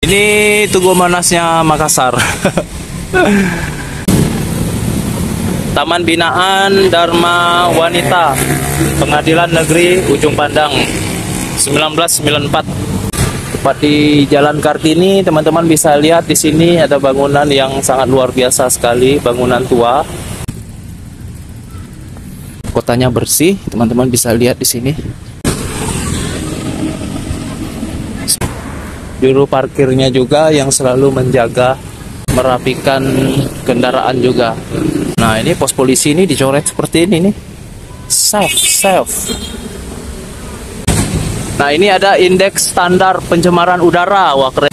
Ini Tugu Monasnya Makassar. Taman Binaan Dharma Wanita Pengadilan Negeri Ujung Pandang 1994. Tepat di Jalan Kartini, teman-teman bisa lihat di sini ada bangunan yang sangat luar biasa sekali, bangunan tua. Kotanya bersih, teman-teman bisa lihat di sini. Juru parkirnya juga yang selalu menjaga, merapikan kendaraan juga. Nah, ini pos polisi ini dicoret seperti ini nih. Safe. Nah, ini ada indeks standar pencemaran udara. Wah, keren.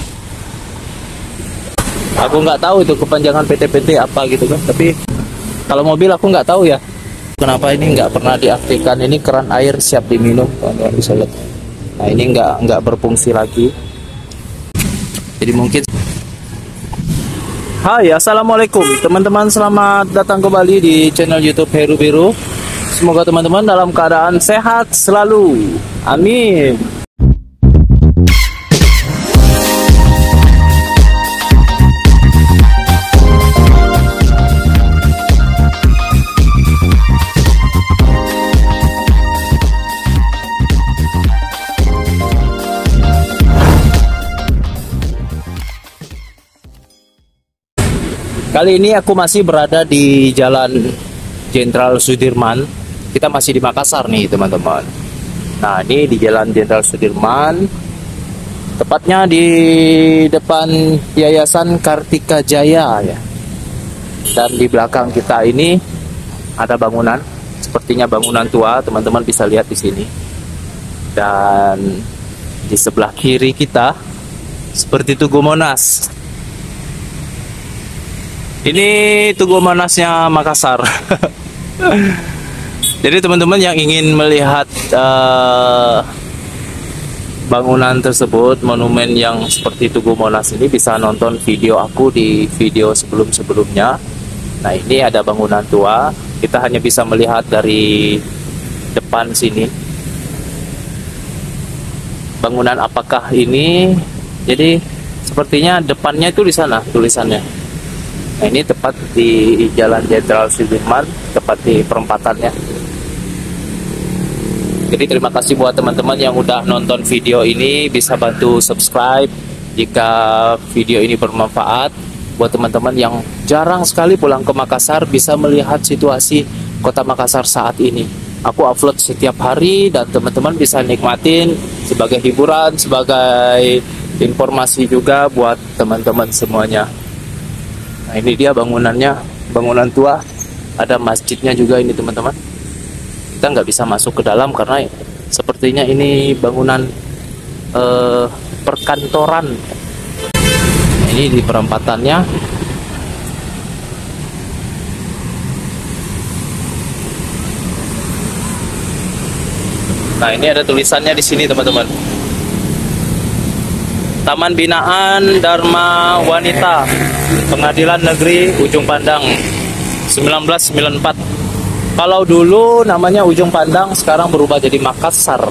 Aku nggak tahu itu kepanjangan PT-PT apa gitu kan. Tapi kalau mobil aku nggak tahu ya. Kenapa ini nggak pernah diaktifkan? Ini keran air siap diminum, teman-teman bisa lihat. Nah, ini nggak berfungsi lagi. Jadi mungkin. Hai, assalamualaikum teman-teman, selamat datang kembali di channel YouTube Heru Biru. Semoga teman-teman dalam keadaan sehat selalu. Amin. Kali ini aku masih berada di Jalan Jenderal Sudirman. Kita masih di Makassar nih, teman-teman. Nah, ini di Jalan Jenderal Sudirman, tepatnya di depan Yayasan Kartika Jaya ya. Dan di belakang kita ini ada bangunan, sepertinya bangunan tua, teman-teman bisa lihat di sini. Dan di sebelah kiri kita seperti Tugu Monas. Ini Tugu Monasnya Makassar. Jadi teman-teman yang ingin melihat bangunan tersebut, monumen yang seperti Tugu Monas ini, bisa nonton video aku di video sebelum-sebelumnya. Nah, ini ada bangunan tua. Kita hanya bisa melihat dari depan sini. Bangunan apakah ini? Jadi sepertinya depannya itu di sana tulisannya. Nah, ini tepat di Jalan Jenderal Sudirman, tepat di perempatannya. Jadi terima kasih buat teman-teman yang udah nonton video ini. Bisa bantu subscribe jika video ini bermanfaat. Buat teman-teman yang jarang sekali pulang ke Makassar, bisa melihat situasi kota Makassar saat ini. Aku upload setiap hari dan teman-teman bisa nikmatin sebagai hiburan, sebagai informasi juga buat teman-teman semuanya. Nah, ini dia bangunannya, bangunan tua. Ada masjidnya juga ini, teman-teman. Kita nggak bisa masuk ke dalam karena sepertinya ini bangunan perkantoran. Nah, ini di perempatannya. Nah, ini ada tulisannya di sini, teman-teman. Taman Binaan Dharma Wanita Pengadilan Negeri Ujung Pandang 1994. Kalau dulu namanya Ujung Pandang, sekarang berubah jadi Makassar.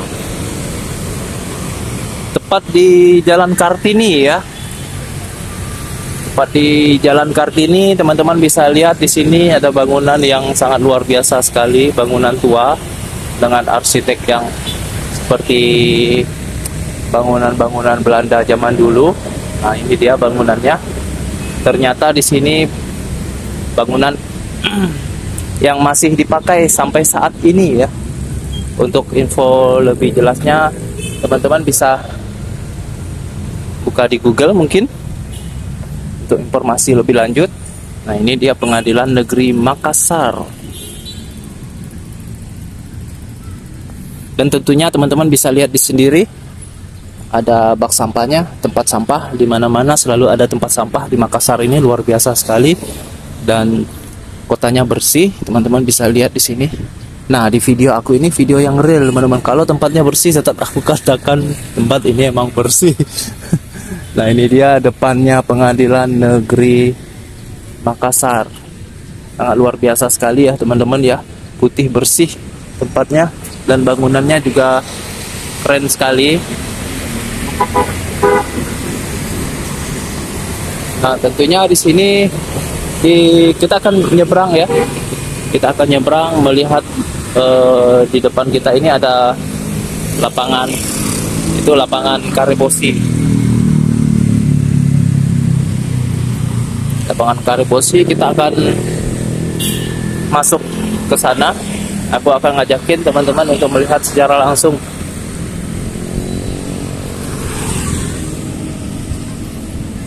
Tepat di Jalan Kartini ya. Tepat di Jalan Kartini, teman-teman bisa lihat di sini ada bangunan yang sangat luar biasa sekali, bangunan tua dengan arsitek yang seperti bangunan-bangunan Belanda zaman dulu. Nah, ini dia bangunannya. Ternyata di sini bangunan yang masih dipakai sampai saat ini ya. Untuk info lebih jelasnya, teman-teman bisa buka di Google mungkin untuk informasi lebih lanjut. Nah, ini dia Pengadilan Negeri Makassar. Dan tentunya teman-teman bisa lihat di sendiri. Ada bak sampahnya, tempat sampah di mana-mana selalu ada tempat sampah di Makassar ini, luar biasa sekali. Dan kotanya bersih, teman-teman bisa lihat di sini. Nah, di video aku ini video yang real, teman-teman. Kalau tempatnya bersih, tetap aku katakan tempat ini emang bersih. Nah, ini dia depannya Pengadilan Negeri Makassar. Sangat luar biasa sekali ya, teman-teman ya. Putih bersih tempatnya dan bangunannya juga keren sekali. Nah, tentunya di sini kita akan nyebrang ya. Kita akan nyebrang melihat di depan kita ini ada lapangan. Itu lapangan Karebosi. Lapangan Karebosi, kita akan masuk ke sana. Aku akan ngajakin teman-teman untuk melihat secara langsung.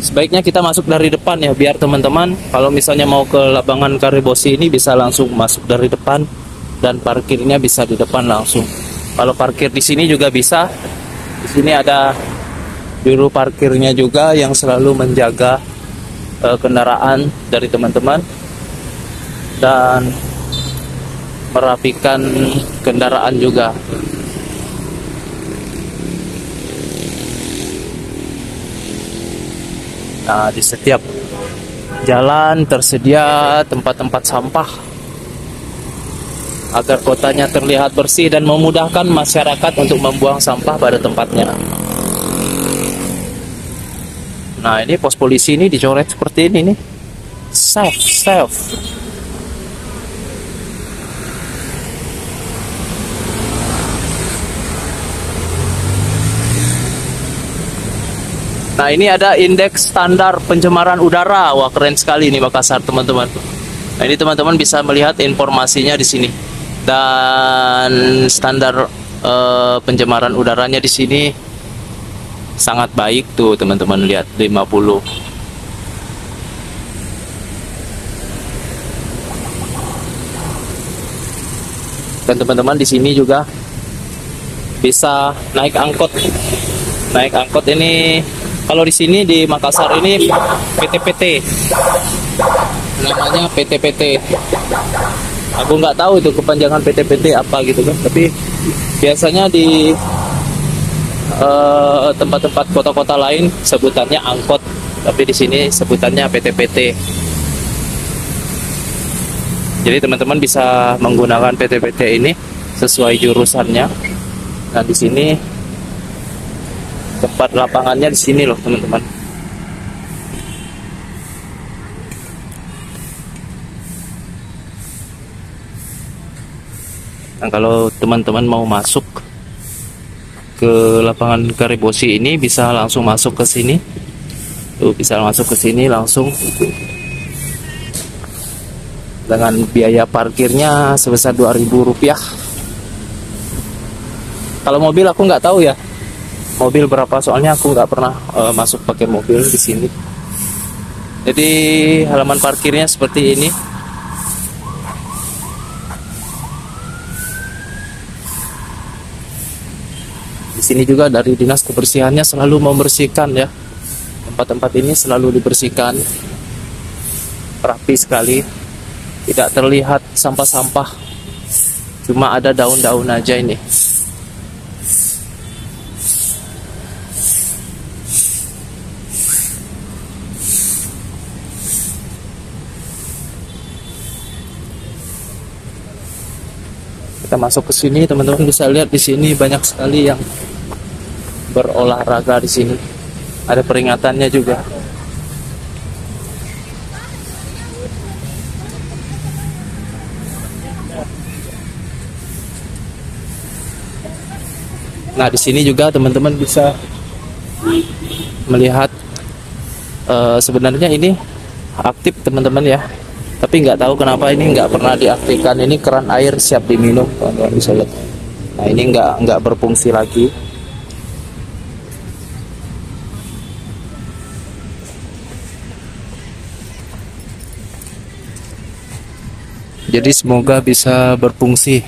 Sebaiknya kita masuk dari depan ya, biar teman-teman kalau misalnya mau ke lapangan Karebosi ini bisa langsung masuk dari depan dan parkirnya bisa di depan langsung. Kalau parkir di sini juga bisa. Di sini ada juru parkirnya juga yang selalu menjaga kendaraan dari teman-teman dan merapikan kendaraan juga. Nah, di setiap jalan tersedia tempat-tempat sampah agar kotanya terlihat bersih dan memudahkan masyarakat untuk membuang sampah pada tempatnya. Nah, ini pos polisi ini dicoret seperti ini nih. Safe. Nah, ini ada indeks standar pencemaran udara. Wah, keren sekali ini Makassar, teman-teman. Nah, ini teman-teman bisa melihat informasinya di sini. Dan standar pencemaran udaranya di sini sangat baik tuh, teman-teman lihat 50. Dan teman-teman di sini juga bisa naik angkot. Naik angkot ini kalau di sini di Makassar ini PT-PT, namanya PT-PT. Aku nggak tahu itu kepanjangan PT-PT apa gitu kan. Tapi biasanya di tempat-tempat kota-kota lain sebutannya angkot, tapi di sini sebutannya PT-PT. Jadi teman-teman bisa menggunakan PT-PT ini sesuai jurusannya. Nah, di sini tempat lapangannya di sini loh, teman-teman. Nah, kalau teman-teman mau masuk ke lapangan Karebosi ini bisa langsung masuk ke sini. Tuh, bisa masuk ke sini langsung. Dengan biaya parkirnya sebesar Rp2.000. Kalau mobil aku nggak tahu ya. Mobil berapa, soalnya aku nggak pernah masuk pakai mobil di sini. Jadi halaman parkirnya seperti ini. Di sini juga dari dinas kebersihannya selalu membersihkan ya. Tempat-tempat ini selalu dibersihkan, rapi sekali, tidak terlihat sampah-sampah. Cuma ada daun-daun aja ini. Kita masuk ke sini, teman-teman bisa lihat di sini banyak sekali yang berolahraga di sini. Ada peringatannya juga. Nah, di sini juga teman-teman bisa melihat sebenarnya ini aktif, teman-teman ya. Tapi nggak tahu kenapa ini nggak pernah diaktifkan. Ini keran air siap diminum, teman-teman bisa lihat. Nah, ini nggak berfungsi lagi. Jadi semoga bisa berfungsi.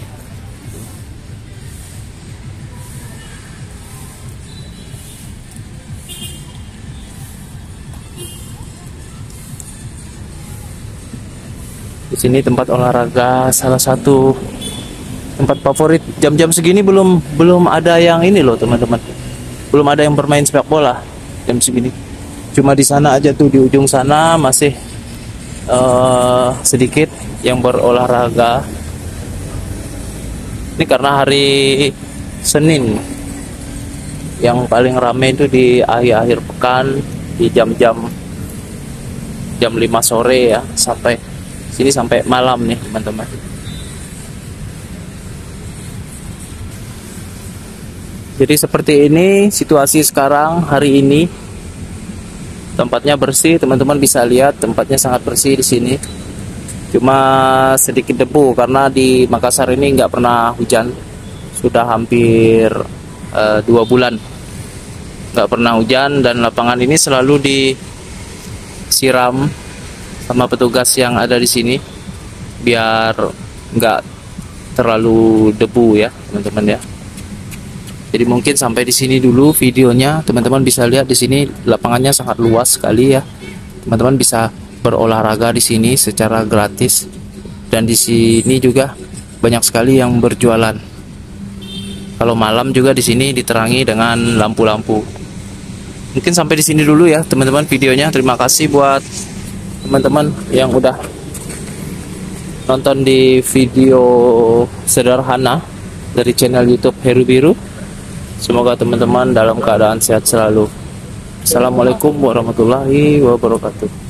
Di sini tempat olahraga, salah satu tempat favorit. Jam-jam segini belum ada yang ini loh, teman-teman. Belum ada yang bermain sepak bola jam segini. Cuma di sana aja tuh, di ujung sana masih sedikit yang berolahraga. Ini karena hari Senin yang paling ramai itu di akhir-akhir pekan, di jam-jam jam 5 sore ya, sampai sini sampai malam nih teman-teman. Jadi seperti ini situasi sekarang hari ini. Tempatnya bersih, teman-teman bisa lihat tempatnya sangat bersih di sini. Cuma sedikit debu karena di Makassar ini nggak pernah hujan. Sudah hampir 2 bulan nggak pernah hujan, dan lapangan ini selalu disiram sama petugas yang ada di sini biar nggak terlalu debu ya teman-teman ya. Jadi mungkin sampai di sini dulu videonya. Teman-teman bisa lihat di sini lapangannya sangat luas sekali ya. Teman-teman bisa berolahraga di sini secara gratis, dan di sini juga banyak sekali yang berjualan. Kalau malam juga di sini diterangi dengan lampu-lampu. Mungkin sampai di sini dulu ya teman-teman videonya. Terima kasih buat teman-teman yang udah nonton di video sederhana dari channel YouTube Heru Biru. Semoga teman-teman dalam keadaan sehat selalu. Assalamualaikum warahmatullahi wabarakatuh.